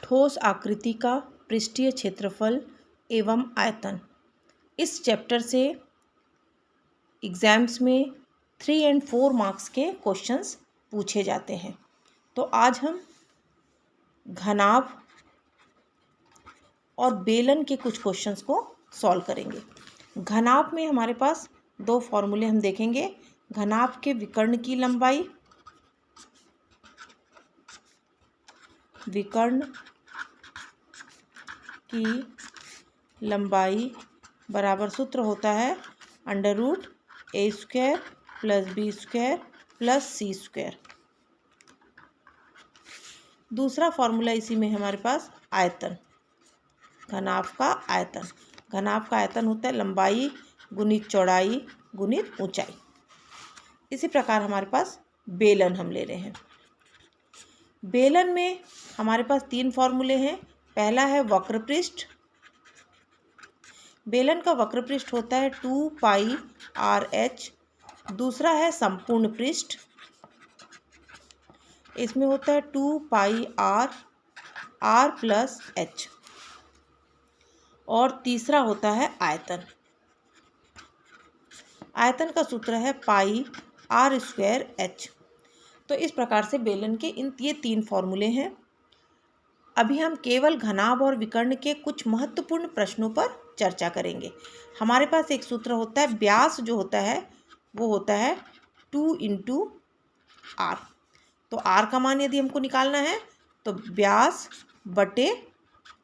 ठोस आकृति का पृष्ठीय क्षेत्रफल एवं आयतन। इस चैप्टर से एग्ज़ाम्स में 3 और 4 मार्क्स के क्वेश्चंस पूछे जाते हैं। तो आज हम घनाभ और बेलन के कुछ क्वेश्चंस को सॉल्व करेंगे। घनाभ में हमारे पास 2 फॉर्मूले हम देखेंगे। घनाभ के विकर्ण की लंबाई, बराबर सूत्र होता है √a² + b² + c²। दूसरा फॉर्मूला इसी में हमारे पास आयतन, घनाभ का आयतन। घनाभ का आयतन होता है लंबाई गुणित चौड़ाई गुणित ऊंचाई। इसी प्रकार हमारे पास बेलन हम ले रहे हैं। बेलन में हमारे पास 3 फॉर्मूले हैं। पहला है वक्रपृष्ठ। बेलन का वक्रपृष्ठ होता है 2πr/h। दूसरा है संपूर्ण पृष्ठ, इसमें होता है 2πr/r + h। और तीसरा होता है आयतन। आयतन का सूत्र है πr²h। तो इस प्रकार से बेलन के ये 3 फॉर्मूले हैं। अभी हम केवल घनाभ और विकर्ण के कुछ महत्वपूर्ण प्रश्नों पर चर्चा करेंगे। हमारे पास एक सूत्र होता है, व्यास जो होता है वो होता है 2 × r। तो r का मान यदि हमको निकालना है तो व्यास बटे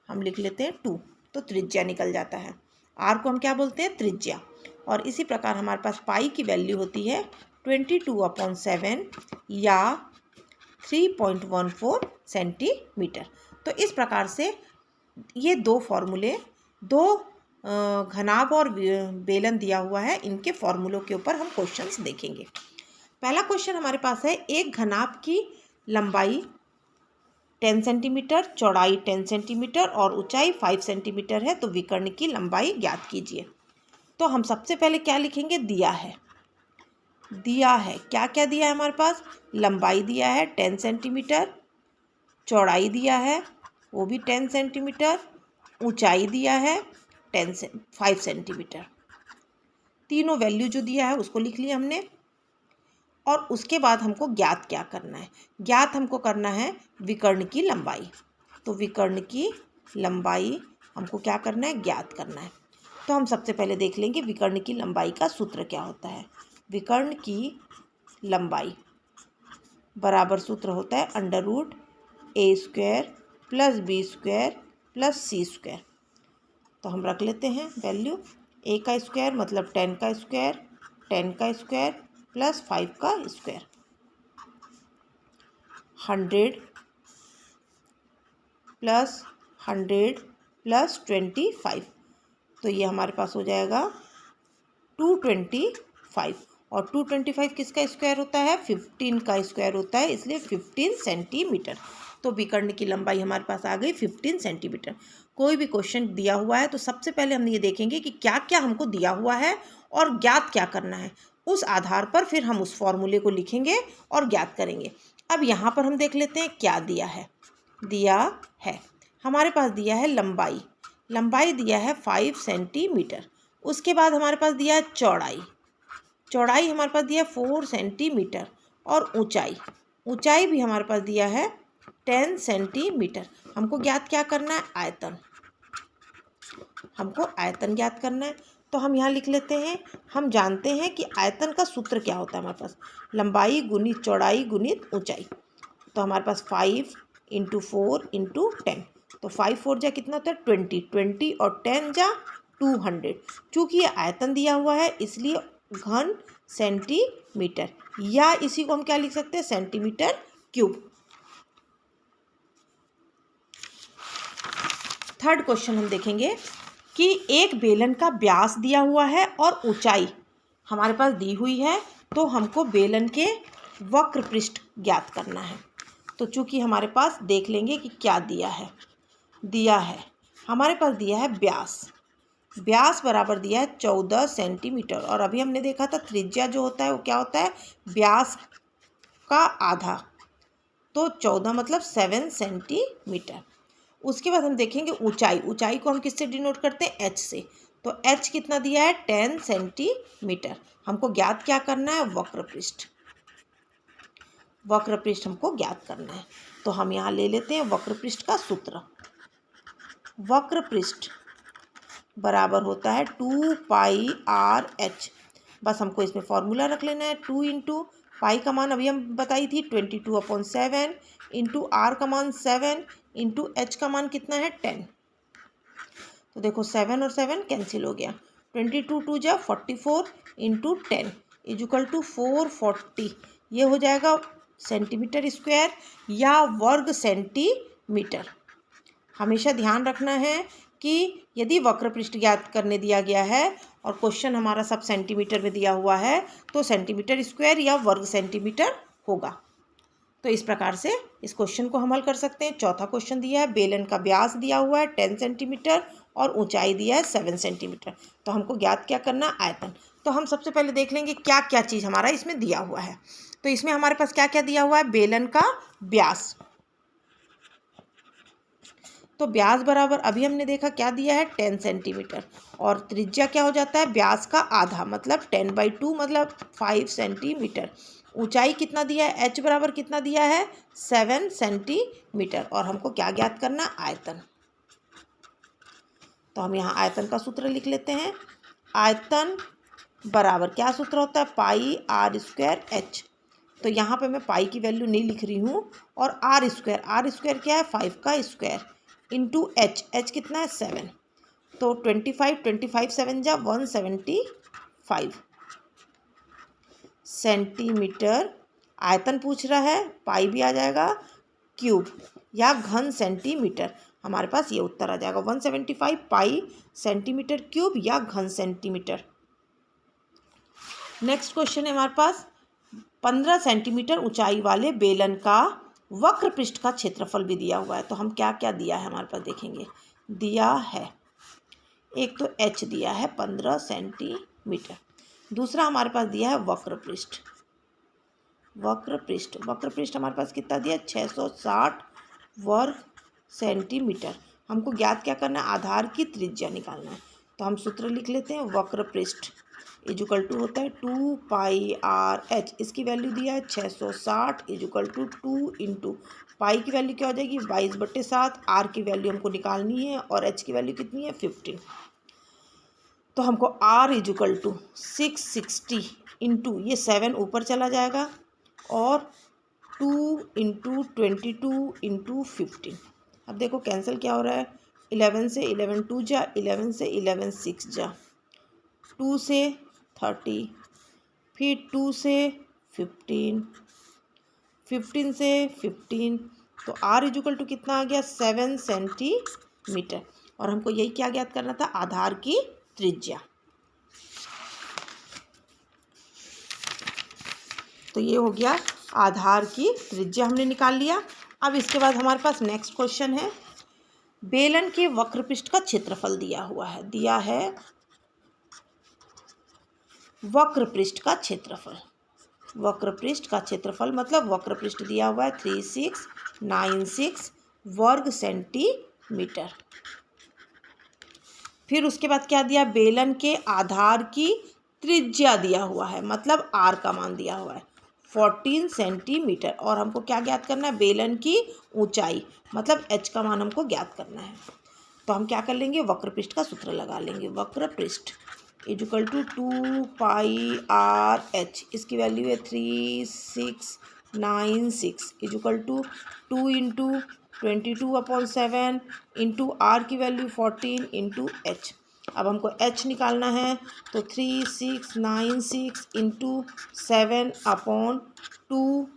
हम लिख लेते हैं 2, तो त्रिज्या निकल जाता है। r को हम क्या बोलते हैं? त्रिज्या। और इसी प्रकार हमारे पास पाई की वैल्यू होती है 22/7 या 3.14 सेंटीमीटर। तो इस प्रकार से ये 2 फॉर्मूले, 2 घनाभ और बेलन दिया हुआ है, इनके फॉर्मूलों के ऊपर हम क्वेश्चंस देखेंगे। पहला क्वेश्चन हमारे पास है, एक घनाभ की लंबाई 10 सेंटीमीटर, चौड़ाई 10 सेंटीमीटर और ऊंचाई 5 सेंटीमीटर है, तो विकर्ण की लंबाई ज्ञात कीजिए। तो हम सबसे पहले क्या लिखेंगे? दिया है क्या क्या दिया है हमारे पास? लंबाई दिया है 10 सेंटीमीटर, चौड़ाई दिया है वो भी 10 सेंटीमीटर, ऊंचाई दिया है 5 सेंटीमीटर। तीनों वैल्यू जो दिया है उसको लिख लिया हमने। और उसके बाद हमको ज्ञात क्या करना है? ज्ञात हमको करना है विकर्ण की लंबाई। तो विकर्ण की लंबाई हमको क्या करना है? ज्ञात करना है। तो हम सबसे पहले देख लेंगे विकर्ण की लंबाई का सूत्र क्या होता है। विकर्ण की लंबाई बराबर सूत्र होता है √a² + b² + c²। तो हम रख लेते हैं वैल्यू। a का स्क्वायर मतलब 10 का स्क्वायर, 10 का स्क्वायर + 5 का स्क्वायर, 100 + 100 + 25। तो ये हमारे पास हो जाएगा 225। और 225 किसका स्क्वायर होता है? 15 का स्क्वायर होता है, इसलिए 15 सेंटीमीटर। तो विकर्ण की लंबाई हमारे पास आ गई 15 सेंटीमीटर। कोई भी क्वेश्चन दिया हुआ है तो सबसे पहले हम ये देखेंगे कि क्या क्या हमको दिया हुआ है और ज्ञात क्या करना है। उस आधार पर फिर हम उस फॉर्मूले को लिखेंगे और ज्ञात करेंगे। अब यहाँ पर हम देख लेते हैं क्या दिया है। हमारे पास दिया है लंबाई दिया है 5 सेंटीमीटर। उसके बाद हमारे पास दिया है चौड़ाई हमारे पास दिया है 4 सेंटीमीटर। और ऊंचाई भी हमारे पास दिया है 10 सेंटीमीटर। हमको ज्ञात क्या करना है? हमको आयतन ज्ञात करना है। तो हम यहाँ लिख लेते हैं, हम जानते हैं कि आयतन का सूत्र क्या होता है हमारे पास, लंबाई गुणित चौड़ाई गुणित ऊंचाई। तो हमारे पास 5 × 4 × 10। तो 5 4 जा कितना होता है? 20 और 10 जा 200। चूँकि ये आयतन दिया हुआ है इसलिए घन सेंटीमीटर, या इसी को हम क्या लिख सकते हैं? Centimetre cube. थर्ड क्वेश्चन हम देखेंगे कि एक बेलन का व्यास दिया हुआ है और ऊंचाई हमारे पास दी हुई है, तो हमको बेलन के वक्र पृष्ठ ज्ञात करना है। तो चूंकि हमारे पास देख लेंगे कि क्या दिया है हमारे पास दिया है व्यास बराबर दिया है 14 सेंटीमीटर। और अभी हमने देखा था त्रिज्या जो होता है वो क्या होता है? व्यास का आधा। तो 14 मतलब 7 सेंटीमीटर। उसके बाद हम देखेंगे ऊंचाई। ऊंचाई को हम किससे डिनोट करते हैं? एच से। तो एच कितना दिया है? 10 सेंटीमीटर। हमको ज्ञात क्या करना है? वक्र पृष्ठ। वक्र पृष्ठ हमको ज्ञात करना है। तो हम यहाँ ले लेते हैं वक्र पृष्ठ का सूत्र। वक्र पृष्ठ बराबर होता है 2πr/h। बस हमको इसमें फॉर्मूला रख लेना है। 2 इंटू पाई का मान अभी हम बताई थी 22/7 इंटू आर का मान 7 इंटू एच का मान कितना है? 10। तो देखो 7 और 7 कैंसिल हो गया। 22 2 जा 44 इंटू 10 इजुकल टू 440। ये हो जाएगा सेंटीमीटर स्क्वायर या वर्ग सेंटीमीटर। हमेशा ध्यान रखना है कि यदि वक्र पृष्ठ ज्ञात करने दिया गया है और क्वेश्चन हमारा सब सेंटीमीटर में दिया हुआ है तो सेंटीमीटर स्क्वायर या वर्ग सेंटीमीटर होगा। तो इस प्रकार से इस क्वेश्चन को हम हल कर सकते हैं। चौथा क्वेश्चन दिया है, बेलन का व्यास दिया हुआ है 10 सेंटीमीटर और ऊंचाई दिया है 7 सेंटीमीटर। तो हमको ज्ञात क्या करना है? आयतन। तो हम सबसे पहले देख लेंगे क्या क्या चीज़ हमारा इसमें दिया हुआ है। तो इसमें हमारे पास क्या क्या दिया हुआ है? बेलन का व्यास। तो व्यास बराबर अभी हमने देखा क्या दिया है? 10 सेंटीमीटर। और त्रिज्या क्या हो जाता है? व्यास का आधा मतलब 10/2 मतलब 5 सेंटीमीटर। ऊंचाई कितना दिया है? h बराबर कितना दिया है? 7 सेंटीमीटर। और हमको क्या ज्ञात करना? आयतन। तो हम यहाँ आयतन का सूत्र लिख लेते हैं। आयतन बराबर क्या सूत्र होता है? πr²h। तो यहाँ पे मैं पाई की वैल्यू नहीं लिख रही हूँ। और आर स्क्वायर क्या है? 5 का स्क्वायर इंटू एच कितना है? 7। तो 25 7 जा 175 सेंटीमीटर। आयतन पूछ रहा है, पाई भी आ जाएगा, क्यूब या घन सेंटीमीटर। हमारे पास ये उत्तर आ जाएगा 175 पाई सेंटीमीटर क्यूब या घन सेंटीमीटर। नेक्स्ट क्वेश्चन है हमारे पास 15 सेंटीमीटर ऊंचाई वाले बेलन का वक्र पृष्ठ का क्षेत्रफल भी दिया हुआ है। तो हम क्या क्या दिया है हमारे पास देखेंगे। दिया है एक तो h दिया है 15 सेंटीमीटर। दूसरा हमारे पास दिया है वक्र पृष्ठ। वक्र पृष्ठ हमारे पास कितना दिया? 660 वर्ग सेंटीमीटर। हमको ज्ञात क्या करना है? आधार की त्रिज्या निकालना है। तो हम सूत्र लिख लेते हैं। वक्र पृष्ठ इजुकल टू होता है 2πr/h। इसकी वैल्यू दिया है 660 इजुकल टू 2 इंटू पाई की वैल्यू क्या हो जाएगी? 22/7। आर की वैल्यू हमको निकालनी है और एच की वैल्यू कितनी है? 15। तो हमको आर इजुकल टू 660 इंटू ये 7 ऊपर चला जाएगा और 2 इंटू 22 इंटू 15। अब देखो कैंसिल क्या हो रहा है? 11 से 11 2 जा, 11 से 11 6 जा, 2 से 30, फिर 2 से 15, 15 से 15। तो आर इजुकल टू कितना आ गया? 7 सेंटीमीटर। और हमको यही क्या ज्ञात करना था? आधार की त्रिज्या। तो ये हो गया आधार की त्रिज्या हमने निकाल लिया। अब इसके बाद हमारे पास नेक्स्ट क्वेश्चन है, बेलन के वक्र पृष्ठ का क्षेत्रफल दिया हुआ है। दिया है वक्र पृष्ठ का क्षेत्रफल। वक्र पृष्ठ का क्षेत्रफल मतलब वक्र पृष्ठ दिया हुआ है 3696 वर्ग सेंटीमीटर। फिर उसके बाद क्या दिया? बेलन के आधार की त्रिज्या दिया हुआ है मतलब आर का मान दिया हुआ है 14 सेंटीमीटर। और हमको क्या ज्ञात करना है? बेलन की ऊंचाई मतलब एच का मान हमको ज्ञात करना है। तो हम क्या कर लेंगे? वक्र पृष्ठ का सूत्र लगा लेंगे। वक्र पृष्ठ इजुकल टू 2πr/h। इसकी वैल्यू है 3696 equal to 2 into 22/7 into R की वैल्यू 14 इंटू एच। अब हमको h निकालना है तो 3696 इंटू 7/2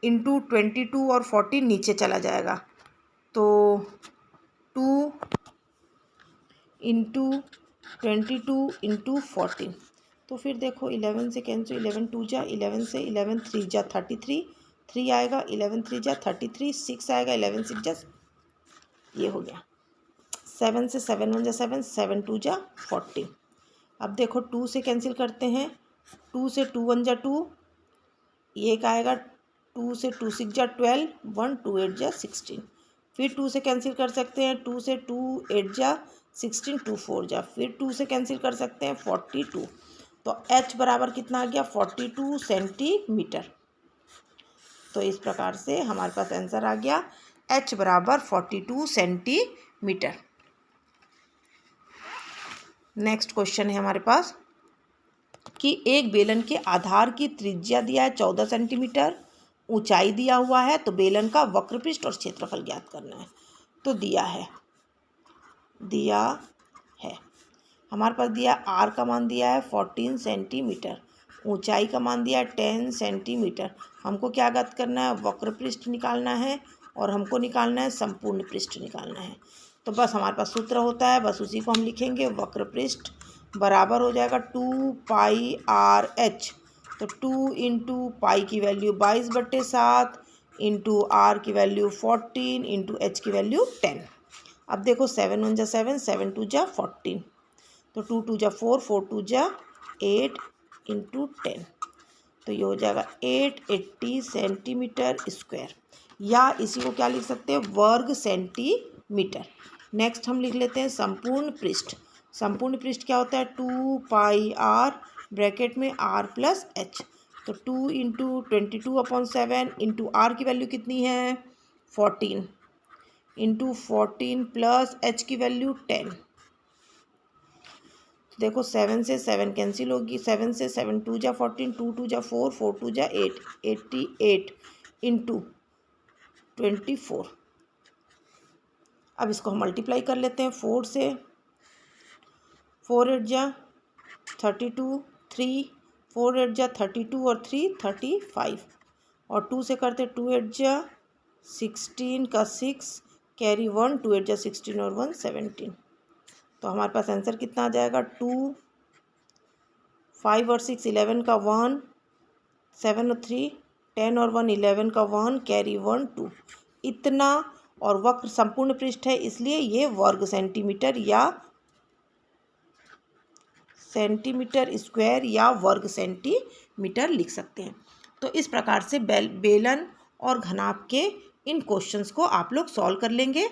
इंटू 22 और 14 नीचे चला जाएगा तो 2 इंटू 22 इंटू 14। तो फिर देखो 11 से कैंसिल, 11 2 जा, 11 से 11 3 जा 33, 3 आएगा, 11 3 जा 33, 6 आएगा, 11 6 जा, ये हो गया। 7 से 7 1 जा 7, 7 2 जा 14। अब देखो 2 से कैंसिल करते हैं, 2 से 2 1 जा 2, ये एक आएगा, 2 से 2 6 जा 12, 1 2 8 जा 16। फिर 2 से कैंसिल कर सकते हैं, 2 से 2 8 जा 16, 2 4 जा, फिर 2 से कैंसिल कर सकते हैं 42। तो h बराबर कितना आ गया 42 सेंटीमीटर। तो इस प्रकार से हमारे पास आंसर आ गया h बराबर 42 सेंटीमीटर। नेक्स्ट क्वेश्चन है हमारे पास कि एक बेलन के आधार की त्रिज्या दिया है 14 सेंटीमीटर, ऊंचाई दिया हुआ है, तो बेलन का वक्रपृष्ठ और क्षेत्रफल ज्ञात करना है। तो दिया है हमारे पास दिया आर का मान दिया है 14 सेंटीमीटर, ऊंचाई का मान दिया है 10 सेंटीमीटर। हमको क्या ज्ञात करना है, वक्रपृष्ठ निकालना है और हमको निकालना है संपूर्ण पृष्ठ निकालना है। तो बस हमारे पास सूत्र होता है, बस उसी को हम लिखेंगे। वक्रपृष्ठ बराबर हो जाएगा 2 पाई आर एच। तो 2 इंटू पाई की वैल्यू 22/7 इंटू आर की वैल्यू 14 इंटू एच की वैल्यू 10। अब देखो 7 1 जा 7, 7 2 जा 14, तो 2 2 जा 4, 4 2 जा 8 इंटू 10। तो ये हो जाएगा 880 सेंटीमीटर स्क्वायर, या इसी को क्या लिख सकते हैं, वर्ग सेंटीमीटर। नेक्स्ट हम लिख लेते हैं संपूर्ण पृष्ठ। संपूर्ण पृष्ठ क्या होता है, 2 पाई आर ब्रैकेट में r प्लस एच। तो 2 इंटू 22/7 इंटू आर की वैल्यू कितनी है 14 इंटू 14 प्लस एच की वैल्यू 10। देखो 7 से 7 कैंसिल होगी, 7 से 7 2 जा 14, 2 2 जा 4, 4 2 जा 8, 88 इंटू 24। अब इसको हम मल्टीप्लाई कर लेते हैं 4 से, 4 8 जा 32, 3 4 8 जा 32 और 3 35, और 2 से करते 2 8 जा 16 का 6 कैरी 1, 2 8 जा 16 और 1 17। तो हमारे पास आंसर कितना आ जाएगा 2 5 और 6 11 का 1, 7 और 3 10 और 1 11 का 1 कैरी 1 2 इतना। और वक्र संपूर्ण पृष्ठ है इसलिए ये वर्ग सेंटीमीटर या सेंटीमीटर स्क्वायर या वर्ग सेंटीमीटर लिख सकते हैं। तो इस प्रकार से बेलन और घनाभ के इन क्वेश्चंस को आप लोग सॉल्व कर लेंगे।